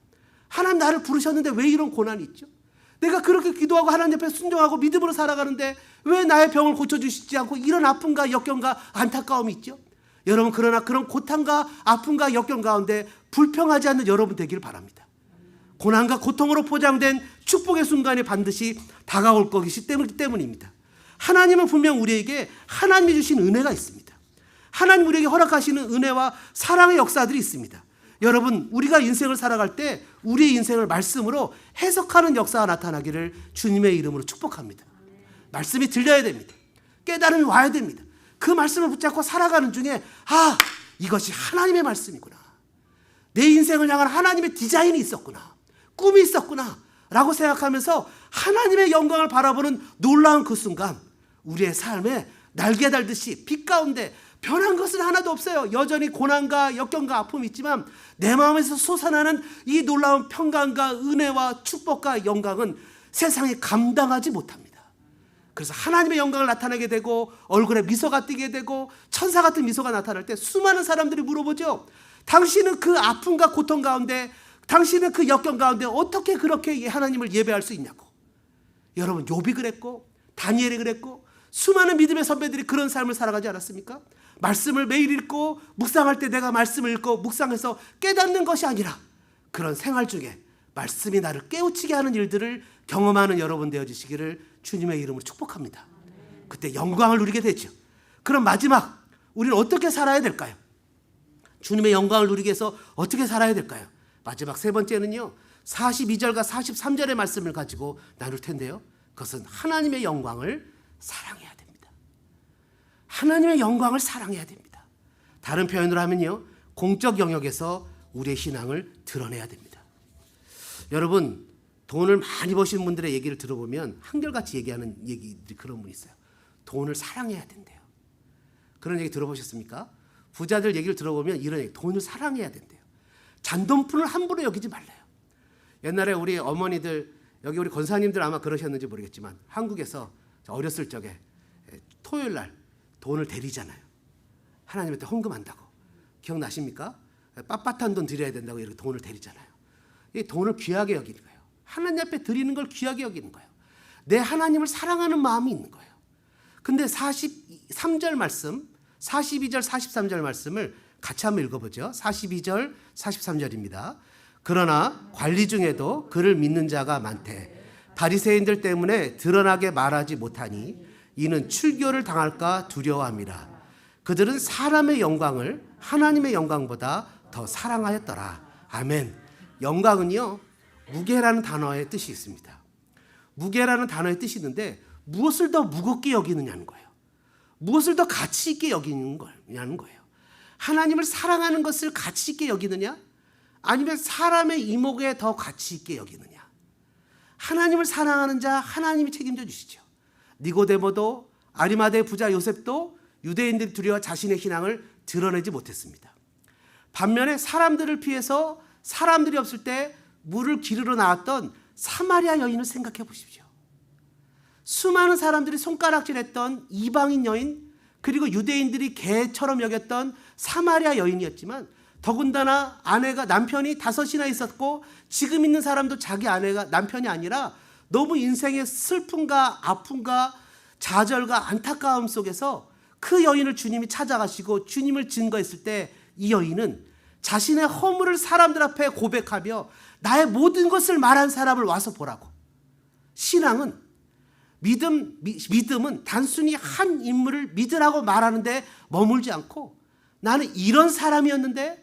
하나님 나를 부르셨는데 왜 이런 고난이 있죠? 내가 그렇게 기도하고 하나님 옆에 순종하고 믿음으로 살아가는데 왜 나의 병을 고쳐주시지 않고 이런 아픔과 역경과 안타까움이 있죠? 여러분, 그러나 그런 고통과 아픔과 역경 가운데 불평하지 않는 여러분 되기를 바랍니다. 고난과 고통으로 포장된 축복의 순간이 반드시 다가올 것이기 때문입니다. 하나님은 분명 우리에게 하나님이 주신 은혜가 있습니다. 하나님 우리에게 허락하시는 은혜와 사랑의 역사들이 있습니다. 여러분, 우리가 인생을 살아갈 때 우리의 인생을 말씀으로 해석하는 역사가 나타나기를 주님의 이름으로 축복합니다. 말씀이 들려야 됩니다. 깨달음이 와야 됩니다. 그 말씀을 붙잡고 살아가는 중에 이것이 하나님의 말씀이구나. 내 인생을 향한 하나님의 디자인이 있었구나. 꿈이 있었구나 라고 생각하면서 하나님의 영광을 바라보는 놀라운 그 순간 우리의 삶에 날개 달듯이 빛 가운데 변한 것은 하나도 없어요. 여전히 고난과 역경과 아픔이 있지만 내 마음에서 솟아나는 이 놀라운 평강과 은혜와 축복과 영광은 세상이 감당하지 못합니다. 그래서 하나님의 영광을 나타내게 되고 얼굴에 미소가 띄게 되고 천사 같은 미소가 나타날 때 수많은 사람들이 물어보죠. 당신은 그 아픔과 고통 가운데, 당신은 그 역경 가운데 어떻게 그렇게 하나님을 예배할 수 있냐고. 여러분, 욥이 그랬고 다니엘이 그랬고 수많은 믿음의 선배들이 그런 삶을 살아가지 않았습니까? 말씀을 매일 읽고 묵상할 때 내가 말씀을 읽고 묵상해서 깨닫는 것이 아니라 그런 생활 중에 말씀이 나를 깨우치게 하는 일들을 경험하는 여러분 되어주시기를 주님의 이름으로 축복합니다. 그때 영광을 누리게 되죠. 그럼 마지막 우리는 어떻게 살아야 될까요? 주님의 영광을 누리기 위해서 어떻게 살아야 될까요? 마지막 세 번째는요, 42절과 43절의 말씀을 가지고 나눌 텐데요, 그것은 하나님의 영광을 사랑해야 됩니다. 하나님의 영광을 사랑해야 됩니다. 다른 표현으로 하면요, 공적 영역에서 우리의 신앙을 드러내야 됩니다. 여러분, 돈을 많이 버시는 분들의 얘기를 들어보면 한결같이 얘기하는 얘기들이 그런 분이 있어요. 돈을 사랑해야 된대요. 그런 얘기 들어보셨습니까? 부자들 얘기를 들어보면 이런 얘기, 돈을 사랑해야 된대요. 잔돈푼을 함부로 여기지 말래요. 옛날에 우리 어머니들, 여기 우리 권사님들 아마 그러셨는지 모르겠지만 한국에서 어렸을 적에 토요일 날 돈을 데리잖아요. 하나님한테 헌금한다고. 기억나십니까? 빳빳한 돈 드려야 된다고 이렇게 돈을 데리잖아요. 이 돈을 귀하게 여기는 거예요. 하나님 앞에 드리는 걸 귀하게 여기는 거예요. 내 하나님을 사랑하는 마음이 있는 거예요. 근데 43절 말씀, 42절, 43절 말씀을 같이 한번 읽어보죠. 42절, 43절입니다. 그러나 관리 중에도 그를 믿는 자가 많대. 바리새인들 때문에 드러나게 말하지 못하니 이는 출교를 당할까 두려워함이라. 그들은 사람의 영광을 하나님의 영광보다 더 사랑하였더라. 아멘. 영광은요, 무게라는 단어의 뜻이 있습니다. 무게라는 단어의 뜻이 있는데 무엇을 더 무겁게 여기느냐는 거예요. 무엇을 더 가치 있게 여기느냐는 거예요. 하나님을 사랑하는 것을 가치 있게 여기느냐, 아니면 사람의 이목에 더 가치 있게 여기느냐. 하나님을 사랑하는 자 하나님이 책임져 주시죠. 니고데모도 아리마대 부자 요셉도 유대인들이 두려워 자신의 신앙을 드러내지 못했습니다. 반면에 사람들을 피해서 사람들이 없을 때 물을 기르러 나왔던 사마리아 여인을 생각해 보십시오. 수많은 사람들이 손가락질했던 이방인 여인, 그리고 유대인들이 개처럼 여겼던 사마리아 여인이었지만 더군다나 남편이 5이나 있었고 지금 있는 사람도 자기 아내가 남편이 아니라 너무 인생의 슬픔과 아픔과 좌절과 안타까움 속에서 그 여인을 주님이 찾아가시고 주님을 증거했을 때 이 여인은 자신의 허물을 사람들 앞에 고백하며 나의 모든 것을 말한 사람을 와서 보라고. 신앙은 믿음은 단순히 한 인물을 믿으라고 말하는데 머물지 않고 나는 이런 사람이었는데,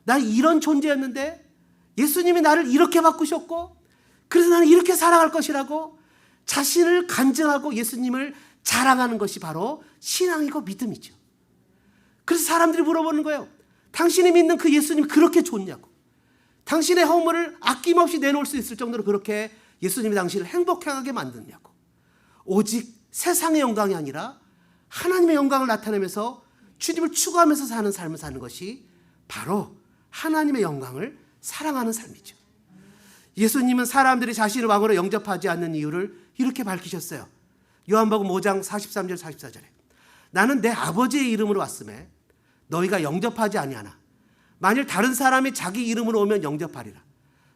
나는 이런 존재였는데 예수님이 나를 이렇게 바꾸셨고 그래서 나는 이렇게 살아갈 것이라고 자신을 간증하고 예수님을 자랑하는 것이 바로 신앙이고 믿음이죠. 그래서 사람들이 물어보는 거예요. 당신이 믿는 그 예수님이 그렇게 좋냐고. 당신의 허물을 아낌없이 내놓을 수 있을 정도로 그렇게 예수님이 당신을 행복하게 만드냐고. 오직 세상의 영광이 아니라 하나님의 영광을 나타내면서 주님을 추구하면서 사는 삶을 사는 것이 바로 하나님의 영광을 사랑하는 삶이죠. 예수님은 사람들이 자신을 왕으로 영접하지 않는 이유를 이렇게 밝히셨어요. 요한복음 5장 43절 44절에 나는 내 아버지의 이름으로 왔음에 너희가 영접하지 아니하나 만일 다른 사람이 자기 이름으로 오면 영접하리라.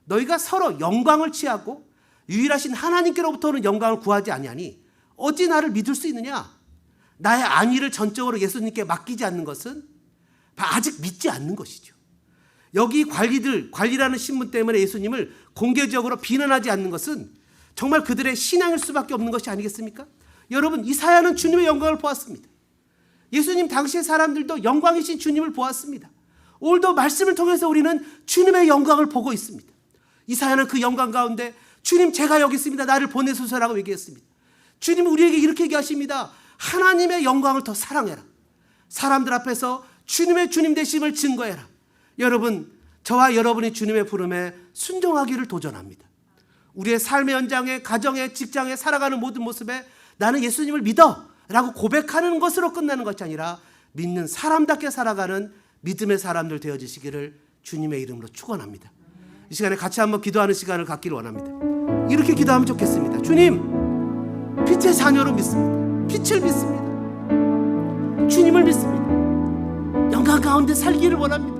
너희가 서로 영광을 취하고 유일하신 하나님께로부터는 영광을 구하지 아니하니 어찌 나를 믿을 수 있느냐. 나의 안위를 전적으로 예수님께 맡기지 않는 것은 아직 믿지 않는 것이죠. 여기 관리라는 신분 때문에 예수님을 공개적으로 비난하지 않는 것은 정말 그들의 신앙일 수밖에 없는 것이 아니겠습니까? 여러분, 이사야는 주님의 영광을 보았습니다. 예수님 당시의 사람들도 영광이신 주님을 보았습니다. 오늘도 말씀을 통해서 우리는 주님의 영광을 보고 있습니다. 이사야는 그 영광 가운데 주님 제가 여기 있습니다. 나를 보내소서라고 얘기했습니다. 주님은 우리에게 이렇게 얘기하십니다. 하나님의 영광을 더 사랑해라. 사람들 앞에서 주님의 주님 되심을 증거해라. 여러분, 저와 여러분이 주님의 부름에 순종하기를 도전합니다. 우리의 삶의 현장에, 가정에, 직장에 살아가는 모든 모습에 나는 예수님을 믿어 라고 고백하는 것으로 끝나는 것이 아니라 믿는 사람답게 살아가는 믿음의 사람들 되어지시기를 주님의 이름으로 축원합니다. 이 시간에 같이 한번 기도하는 시간을 갖기를 원합니다. 이렇게 기도하면 좋겠습니다. 주님, 빛의 자녀로 믿습니다. 빛을 믿습니다. 주님을 믿습니다. 영광 가운데 살기를 원합니다.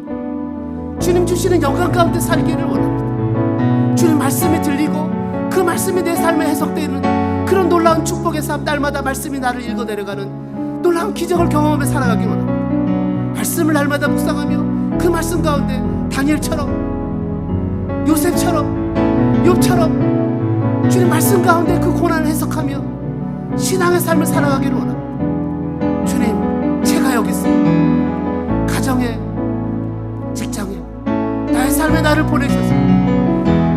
주님 주시는 영광 가운데 살기를 원합니다. 주님 말씀이 들리고 그 말씀이 내 삶에 해석되는 그런 놀라운 축복의 삶, 날마다 말씀이 나를 읽어 내려가는 놀라운 기적을 경험하며 살아가기 원합니다. 말씀을 날마다 묵상하며 그 말씀 가운데 다니엘처럼, 요셉처럼, 욥처럼 주님 말씀 가운데 그 고난을 해석하며 신앙의 삶을 살아가기를 원합니다. 주님, 제가 여기 있습니다. 가정에, 직장에, 나의 삶에 나를 보내셔서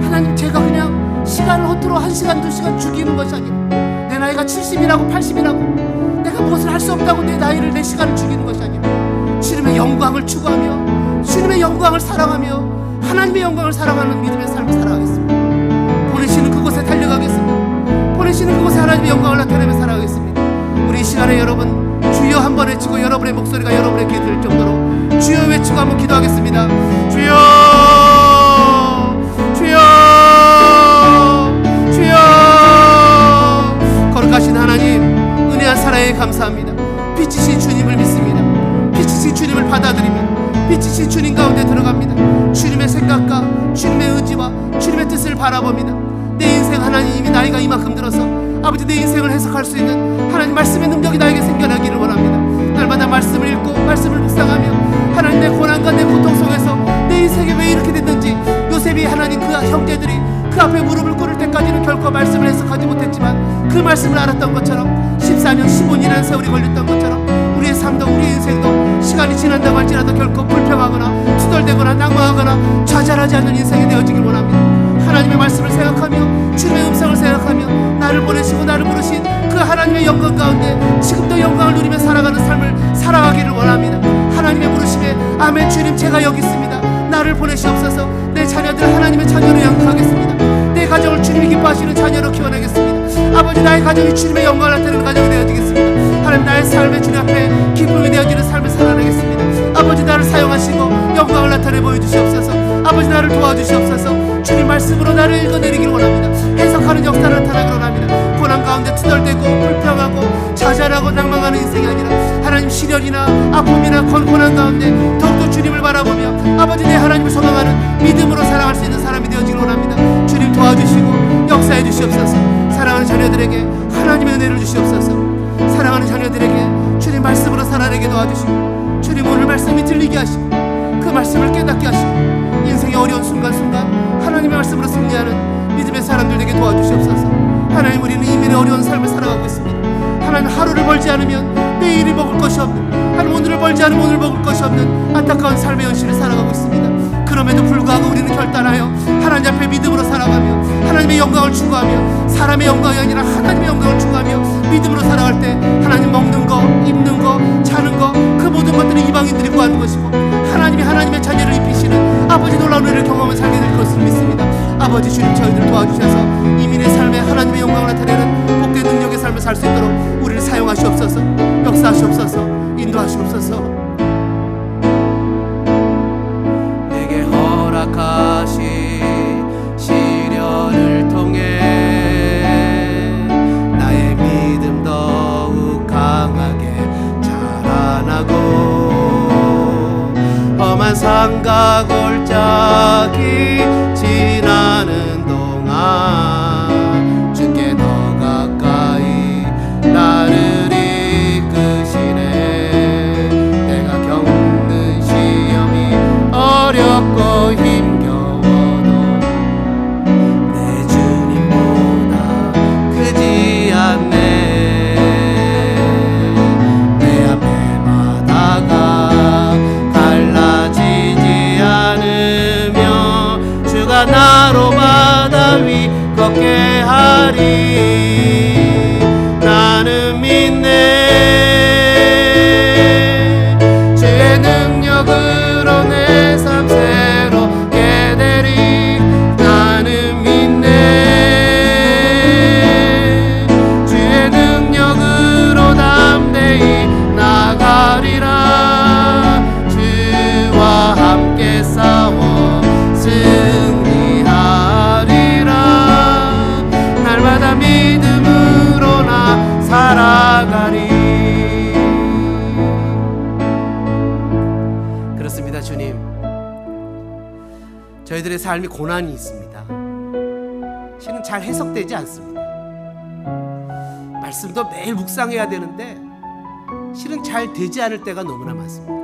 하나님, 제가 그냥 시간을 허투루 1시간, 2시간 죽이는 것이 아니라 내 나이가 70이라고 80이라고 내가 무엇을 할 수 없다고 내 나이를, 내 시간을 죽이는 것이 아니라 주님의 영광을 추구하며 주님의 영광을 사랑하며 하나님의 영광을 사랑하는 믿음의 삶을 살아가겠습니다. 보내시는 그곳에 달려가겠습니다. 보내시는 그곳에 하나님의 영광을 나타내며 살아가겠습니다. 우리 이 시간에 여러분 주여 한번 외치고 여러분의 목소리가 여러분의 귀에 들을 정도로 주여 외치고 한번 기도하겠습니다. 주여, 주여. 감사합니다. 빛이신 주님을 믿습니다. 빛이신 주님을 받아들입니다. 빛이신 주님 가운데 들어갑니다. 주님의 생각과 주님의 의지와 주님의 뜻을 바라봅니다. 내 인생 하나님 이미 나이가 이만큼 들어서 아버지 내 인생을 해석할 수 있는 하나님 말씀의 능력이 나에게 생겨나기를 원합니다. 날마다 말씀을 읽고 말씀을 묵상하며 하나님 내 고난과 내 고통 속에서 내 인생이 왜 이렇게 됐는지, 요셉이 하나님 그 형제들이 그 앞에 무릎을 꿇을 때까지는 결코 말씀을 해석하지 못했지만 그 말씀을 알았던 것처럼 14년 15년이라는 세월이 걸렸던 것처럼 우리의 삶도 우리의 인생도 시간이 지난다고 할지라도 결코 불평하거나 투덜대거나 낭망하거나 좌절하지 않는 인생이 되어지길 원합니다. 하나님의 말씀을 생각하며 주님의 음성을 생각하며 나를 보내시고 나를 부르신 그 하나님의 영광 가운데 지금도 영광을 누리며 살아가는 삶을 살아가기를 원합니다. 하나님의 부르심에 아멘 주님 제가 여기 있습니다. 나를 보내시옵소서. 내 자녀들 하나님의 자녀로 양육하겠습니다. 내 가정을 주님이 기뻐하시는 자녀로 키워내겠습니다. 아버지 나의 가정이 주님의 영광을 나타내는 가정이 되어지겠습니다. 하나님 나의 삶의 주님 앞에 기쁨이 되어지는 삶을 살아내겠습니다. 아버지 나를 사용하시고 영광을 나타내 보여주시옵소서. 아버지 나를 도와주시옵소서. 주님 말씀으로 나를 읽어내리기를 원합니다. 해석하는 역사가 나타나기를 원합니다. 고난 가운데 투덜대고 불평하고 좌절하고 낭망하는 인생이 아니라 하나님 시련이나 아픔이나 고난 가운데 더욱더 주님을 바라보며 아버지 내 하나님을 소망하는 믿음으로 살아갈 수 있는 사람이 되어지기를 원합니다. 주님 도와주시고 역사해 주시옵소서. 사랑하는 자녀들에게 하나님의 은혜를 주시옵소서. 사랑하는 자녀들에게 주님 말씀으로 살아내게 도와주시고 주님 오늘 말씀이 들리게 하시고 그 말씀을 깨닫게 하시고 인생의 어려운 순간순간 하나님의 말씀으로 승리하는 믿음의 사람들 되게 도와주시옵소서. 하나님 우리는 이민의 어려운 삶을 살아가고 있습니다. 하나님 하루를 벌지 않으면 내일이 먹을 것이 없는, 하나님 오늘을 벌지 않으면 오늘 먹을 것이 없는 안타까운 삶의 현실을 살아가고 있습니다. 그럼에도 불구하고 우리는 결단하여 하나님 앞에 믿음으로 살아가며 하나님의 영광을 추구하며 사람의 영광이 아니라 하나님의 영광을 추구하며 믿음으로 살아갈 때 하나님 먹는 거, 입는 거, 자는 거 그 모든 것들은 이방인들이 구하는 것이고 하나님이 하나님의 자녀를 입히시는 아버지 놀라운 은혜를 경험하며 살게 될 것을 믿습니다. 아버지 주님 저희들 도와주셔서 이민의 삶에 하나님의 영광을 나타내는 복된 능력의 삶을 살 수 있도록 우리를 사용하시옵소서. 역사하시옵소서. 인도하시옵소서. 내게 허락하신 시련을 통해 나의 믿음 더욱 강하게 자라나고 험한 산과 골짜기 지나는 동안 주께 더 가까이 나를 이끄시네. 내가 겪는 시험이 어렵고 힘겨워도 내 주님보다 크지 않네. 내 앞에 바다가 갈라지지 않으며 주가 나로 바다 위 걷게 하리. 나는 믿네. 주의 능력으로 내 삶 새롭게 되리. 나는 믿네. 주의 능력으로 담대히 나가리라. 주와 함께 싸워 승리하리라. 날마다 믿음으로 나 살아가리. 그렇습니다. 주님 저희들의 삶이 고난이 있습니다. 실은 잘 해석되지 않습니다. 말씀도 매일 묵상해야 되는데 실은 잘 되지 않을 때가 너무나 많습니다.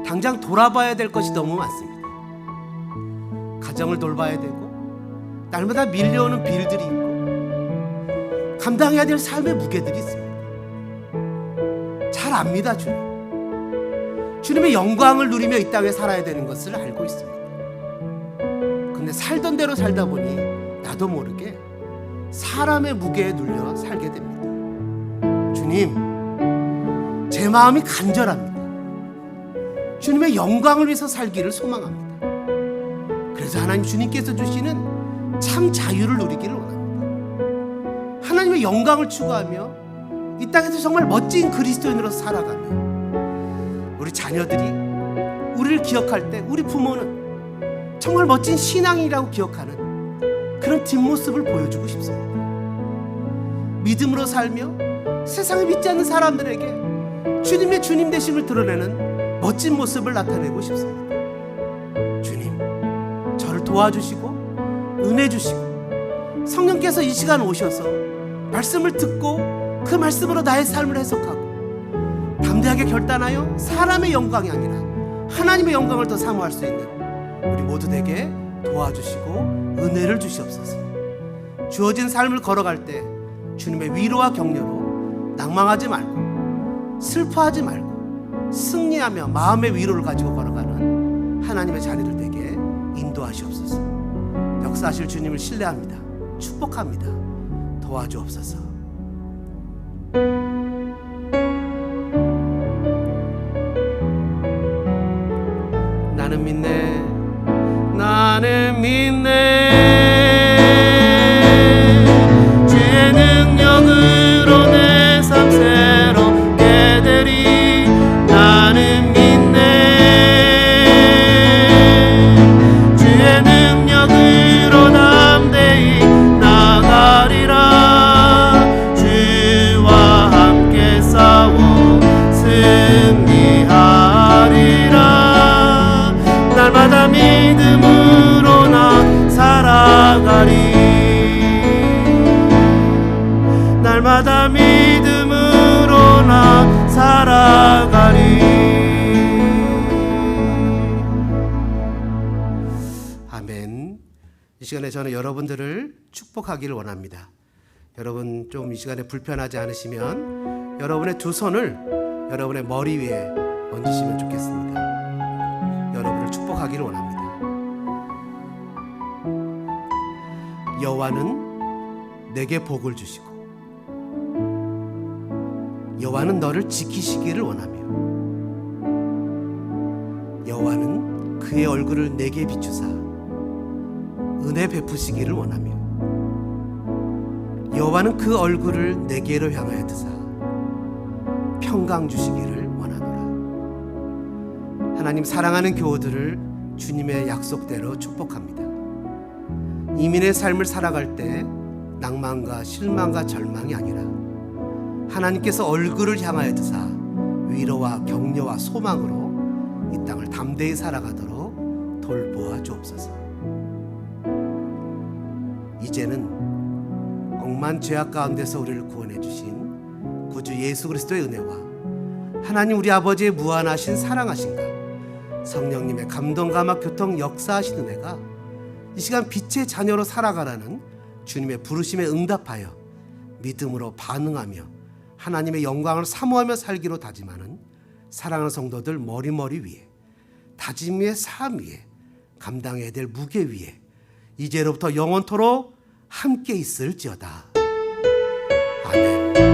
당장 돌아봐야 될 것이 너무 많습니다. 가정을 돌봐야 되고 날마다 밀려오는 빌들이 있고 감당해야 될 삶의 무게들이 있습니다. 잘 압니다. 주님의 영광을 누리며 이 땅에 살아야 되는 것을 알고 있습니다. 근데 살던 대로 살다 보니 나도 모르게 사람의 무게에 눌려 살게 됩니다. 주님 제 마음이 간절합니다. 주님의 영광을 위해서 살기를 소망합니다. 그래서 하나님 주님께서 주시는 참 자유를 누리기를 원합니다. 하나님의 영광을 추구하며 이 땅에서 정말 멋진 그리스도인으로서 살아가며 우리 자녀들이 우리를 기억할 때 우리 부모는 정말 멋진 신앙이라고 기억하는 그런 뒷모습을 보여주고 싶습니다. 믿음으로 살며 세상을 믿지 않는 사람들에게 주님의 주님 되심을 드러내는 멋진 모습을 나타내고 싶습니다. 주님, 저를 도와주시고 은혜 주시고 성령께서 이 시간 오셔서 말씀을 듣고 그 말씀으로 나의 삶을 해석하고 담대하게 결단하여 사람의 영광이 아니라 하나님의 영광을 더 사모할 수 있는 우리 모두에게 도와주시고 은혜를 주시옵소서. 주어진 삶을 걸어갈 때 주님의 위로와 격려로 낭망하지 말고 슬퍼하지 말고 승리하며 마음의 위로를 가지고 걸어가는 하나님의 자리를 되게 인도하시옵소서. 역사하실 주님을 신뢰합니다. 축복합니다. 도와주옵소서. 나는 믿네, 나는 믿네. 주의 능력으로 내 삶 새롭게 되리. 나는 믿네. 주의 능력으로 담대히 나가리라. 주와 함께 싸워 승리하리라. 날마다 믿음으로 나 살아가리. 날마다 믿음으로 나 살아가리. 아멘. 이 시간에 저는 여러분들을 축복하기를 원합니다. 여러분 좀 이 시간에 불편하지 않으시면 여러분의 두 손을 여러분의 머리 위에 얹으시면 좋겠습니다. 여러분을 축복하기를 원합니다. 여호와는 내게 복을 주시고 여호와는 너를 지키시기를 원하며 여호와는 그의 얼굴을 내게 비추사 은혜 베푸시기를 원하며 여호와는 그 얼굴을 내게로 향하여 드사 평강 주시기를 원하노라. 하나님, 사랑하는 교우들을 주님의 약속대로 축복합니다. 이민의 삶을 살아갈 때 낭만과 실망과 절망이 아니라 하나님께서 얼굴을 향하여 드사 위로와 격려와 소망으로 이 땅을 담대히 살아가도록 돌보아 주옵소서. 이제는 억만 죄악 가운데서 우리를 구원해 주신 구주 예수 그리스도의 은혜와 하나님 우리 아버지의 무한하신 사랑하신가, 성령님의 감동 감화 교통 역사하신 은혜가 이 시간 빛의 자녀로 살아가라는 주님의 부르심에 응답하여 믿음으로 반응하며 하나님의 영광을 사모하며 살기로 다짐하는 사랑하는 성도들 머리머리 위에, 다짐의 삶 위에, 감당해야 될 무게 위에 이제로부터 영원토록 함께 있을지어다. 아멘.